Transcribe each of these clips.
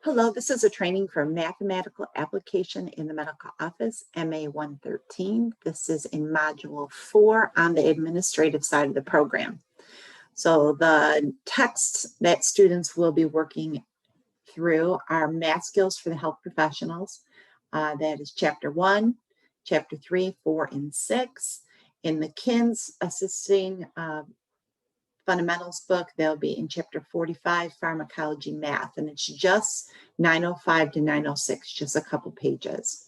Hello, this is a training for Mathematical Application in the Medical Office, MA113. This is in Module 4 on the administrative side of the program. So the texts that students will be working through are math skills for the health professionals. That is Chapter 1, Chapter 3, 4, and 6. In the KINS assisting fundamentals book, they'll be in Chapter 45, Pharmacology Math, and it's just 905 to 906, just a couple pages.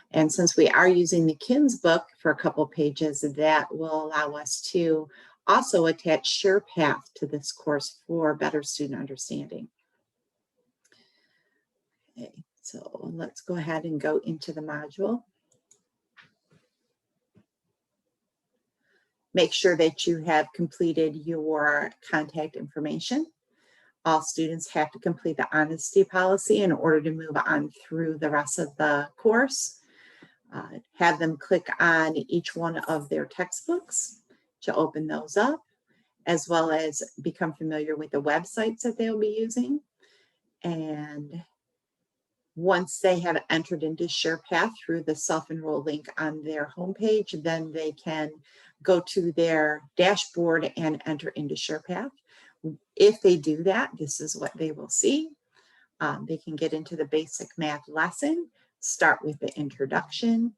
And since we are using the KINS book for a couple pages, that will allow us to also attach SurePath to this course for better student understanding. Okay, so let's go ahead and go into the module. Make sure that you have completed your contact information. All students have to complete the honesty policy in order to move on through the rest of the course. Have them click on each one of their textbooks to open those up, as well as become familiar with the websites that they'll be using. And once they have entered into SurePath through the self-enroll link on their homepage, then they can go to their dashboard and enter into SurePath. If they do that, this is what they will see. They can get into the basic math lesson, start with the introduction,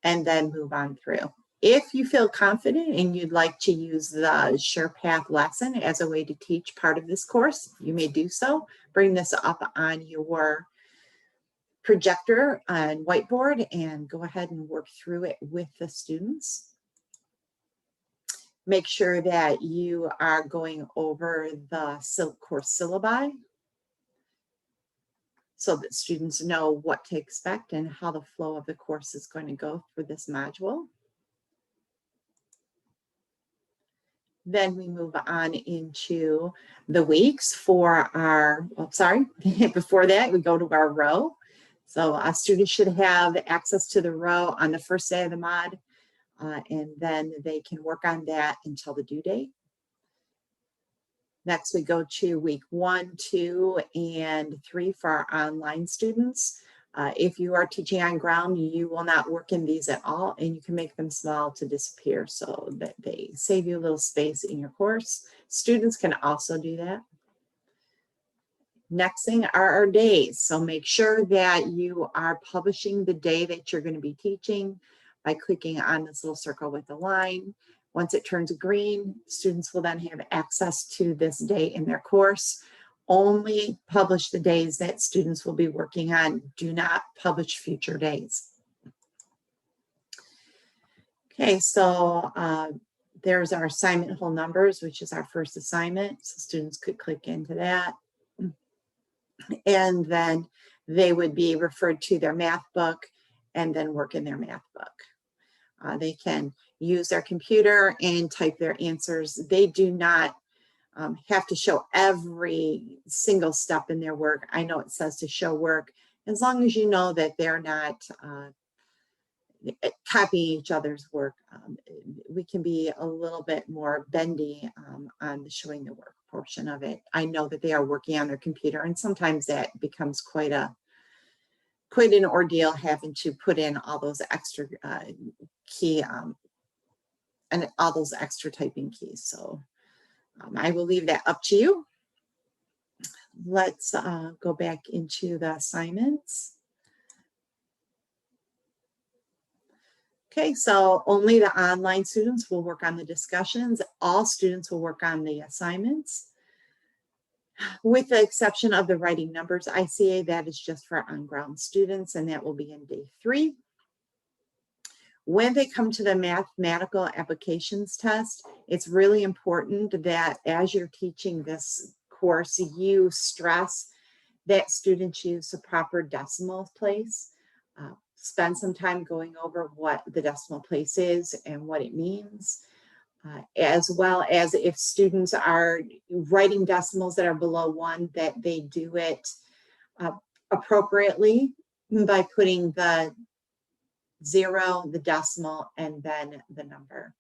and then move on through. If you feel confident and you'd like to use the SurePath lesson as a way to teach part of this course, you may do so. Bring this up on your projector and whiteboard and go ahead and work through it with the students. Make sure that you are going over the course syllabi so that students know what to expect and how the flow of the course is going to go for this module. Then we move on into the weeks for our, before that we go to our row. So students should have access to the row on the first day of the mod, and then they can work on that until the due date. Next, we go to week 1, 2, and 3 for our online students. If you are teaching on ground, you will not work in these at all, and you can make them small to disappear so that they save you a little space in your course. Students can also do that. Next thing are our days. So make sure that you are publishing the day that you're going to be teaching by clicking on this little circle with the line. Once it turns green, students will then have access to this day in their course. Only publish the days that students will be working on. Do not publish future days. Okay, so there's our assignment whole numbers, which is our first assignment. So students could click into that. And then they would be referred to their math book and then work in their math book. They can use their computer and type their answers. They do not have to show every single step in their work. I know it says to show work, as long as you know that they're not copying each other's work. We can be a little bit more bendy on the showing the work portion of it. I know that they are working on their computer, and sometimes that becomes quite an ordeal, having to put in all those extra key and all those extra typing keys. So I will leave that up to you. Let's go back into the assignments. Okay, so only the online students will work on the discussions. All students will work on the assignments. With the exception of the writing numbers ICA, that is just for on-ground students, and that will be in day 3. When they come to the mathematical applications test, it's really important that as you're teaching this course, you stress that students use the proper decimal place. Spend some time going over what the decimal place is and what it means, as well as if students are writing decimals that are below 1, that they do it appropriately by putting the 0, the decimal, and then the number.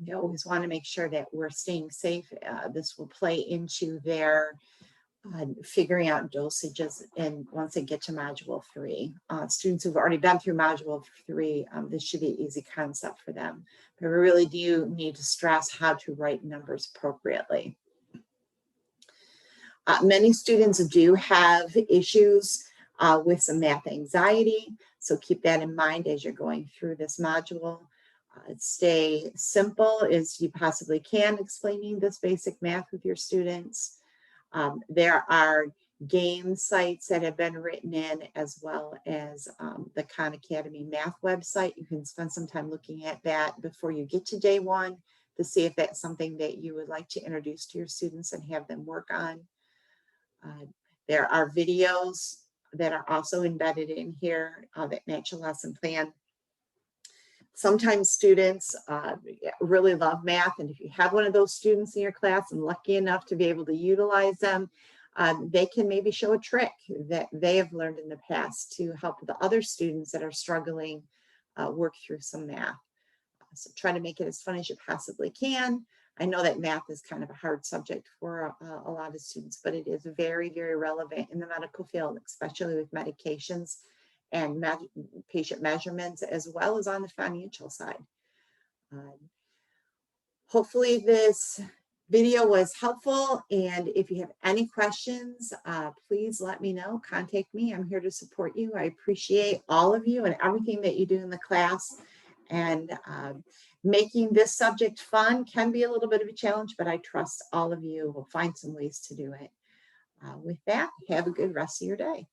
We always want to make sure that we're staying safe. This will play into their figuring out dosages, and once they get to module 3. Students who've already been through module 3, this should be an easy concept for them. But we really do need to stress how to write numbers appropriately. Many students do have issues with some math anxiety, so keep that in mind as you're going through this module. Stay simple as you possibly can explaining this basic math with your students. There are game sites that have been written in, as well as the Khan Academy math website. You can spend some time looking at that before you get to day 1 to see if that's something that you would like to introduce to your students and have them work on. There are videos that are also embedded in here that match a lesson plan. Sometimes students really love math, and if you have one of those students in your class and lucky enough to be able to utilize them, they can maybe show a trick that they have learned in the past to help the other students that are struggling work through some math. So try to make it as fun as you possibly can. I know that math is kind of a hard subject for a lot of students, but it is very, very relevant in the medical field, especially with medications and patient measurements, as well as on the financial side. Hopefully this video was helpful, and if you have any questions, please let me know. Contact me. I'm here to support you. I appreciate all of you and everything that you do in the class. And making this subject fun can be a little bit of a challenge, but I trust all of you will find some ways to do it. With that, have a good rest of your day.